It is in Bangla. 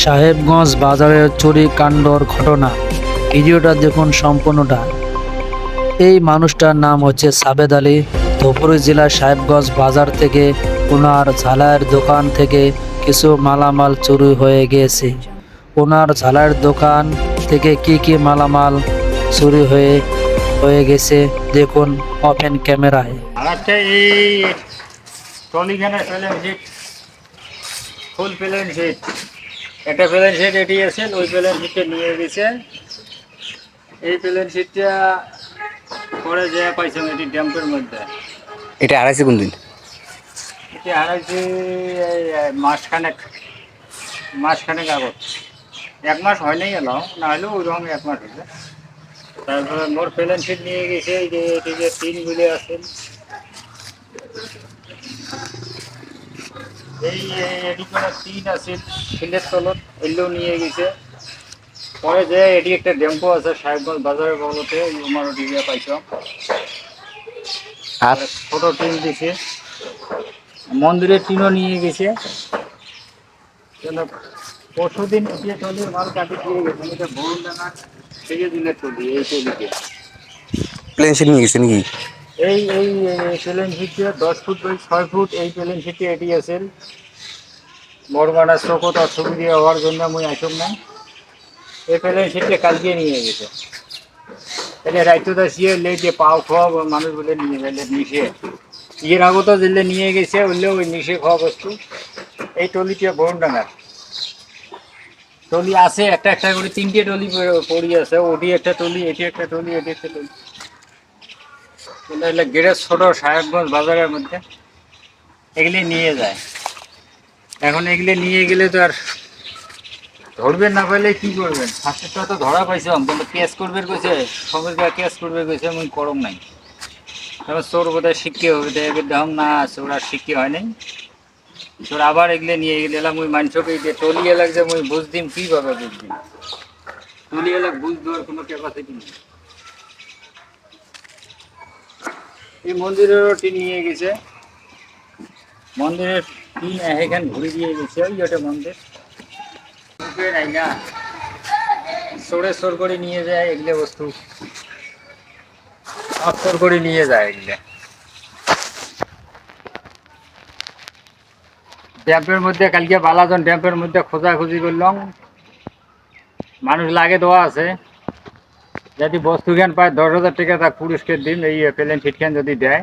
সাহেবগঞ্জ বাজারের চুরি কাণ্ডর ঘটনা। ভিডিওটা দেখুন সম্পূর্ণটা। এই মানুষটার নাম হচ্ছে সাবেদ আলী। ধুপগুড়ি জেলার সাহেবগঞ্জ বাজার থেকে ওনার ঝালাইয়ের দোকান থেকে কিছু মালামাল চুরি হয়ে গিয়েছে। ওনার ঝালাইয়ের দোকান থেকে কি কি মালামাল চুরি হয়ে গেছে দেখুন ওপেন ক্যামেরায়। আর একটা এই ট্রলিখানে প্লেন শিট, ফুল প্লেন শিট, একটা প্লেন শিট এটি আছে, ওই প্লেন শিটটা নিয়ে গেছে। এই প্লেন শিটটা পরে যে পাইছিলাম এটি ড্যাম্পের মধ্যে। এটা হারাইছে কোন দিন? এটি হারাইছে এই মাসখানেক আগত। 1 মাস হয় নাই এলাও, না হলেও ওই রকম 1 মাস হয়েছে। তারপরে মোর প্লেন শিট নিয়ে গেছে। এই যে এটি যে টিনগুলি আছে, এই এটি কোনো টিন আছে শিলের তলত, এগুলো নিয়ে গেছে। পরে যে এটি একটা ডেম্পো আছে সাহেবগঞ্জ বাজারের বলতে, আমার ডিজে পাইছিলাম। আর ছোট টিন দিছে, মন্দিরের টিনও নিয়ে গেছে। পরশু দিন যে টলির মাল কাটি দিয়ে গেছে, এটা বরুণডাঙ্গা থেকে দিলে টলি, এই টলিতে প্লেন শিট নিয়ে গেছে নাকি? এই এই প্লেন শিটে 10 ফুট বাই 6 ফুট এই প্লেন শিটে এটি আছে। বড়মানা চোখত অসুবিধা হওয়ার জন্য আমি আসব না। এই প্লেন শিটে কালকে নিয়ে গেছে। এটা রাইতটা শিয়ে লেগে পাও খাওয়া মানুষ বলে নিয়ে গেলে নিশে এর আগত যেলে নিয়ে গেছে, ওইলে ওই নিশে খাওয়া বস্তু। এই টলিটা বরুণডাঙ্গার টলি আছে, একটা একটা করে 3টে টলি পড়ি আছে। ওটি একটা টলি, এটি একটা টলি, এটি একটা টলি। গেটের ছোট সাহেবগঞ্জ বাজারের মধ্যে এগুলি নিয়ে যায়। এখন এগুলি নিয়ে গেলে তো আর ধরবেন না, পাইলে কি করবেন? ফার্স্টেরটা তো ধরা পাইছিলাম, কিন্তু কেস করবে কইছে, সঙ্গে কেস করবে কইছে, আমি করম নাই। এবার চোর বোধহয় শিক্ষি হবে, এবার দেখুন না চোর আর শিক্ষি হয় নাই। তোর আবার এগুলো নিয়ে গেলাম ওই মানুষকে টলি এলাক যে মুই বুঝ দিম, কীভাবে বুঝদিম? টলি এলাক বুঝ দেওয়ার কোনো ক্যাপাসিটি নেই। এই মন্দিরেরও টিন নিয়ে গেছে, মন্দিরের টিন এখানে ঘুরে দিয়ে গেছে। ওই ওটা মন্দির নাই না, চোর করে নিয়ে যায় এগুলো বস্তু, চোর করে নিয়ে যায় এগুলো। ড্যাম্পের মধ্যে কালকে বালাজন ড্যাম্পের মধ্যে খোঁজাখুঁজি করলাম, মানুষ লাগে দেওয়া আছে। যদি বস্তু জ্ঞান পায় 10,000 টাকা তার পুরস্কার দিন, এই প্লেন ফিট খান যদি দেয়।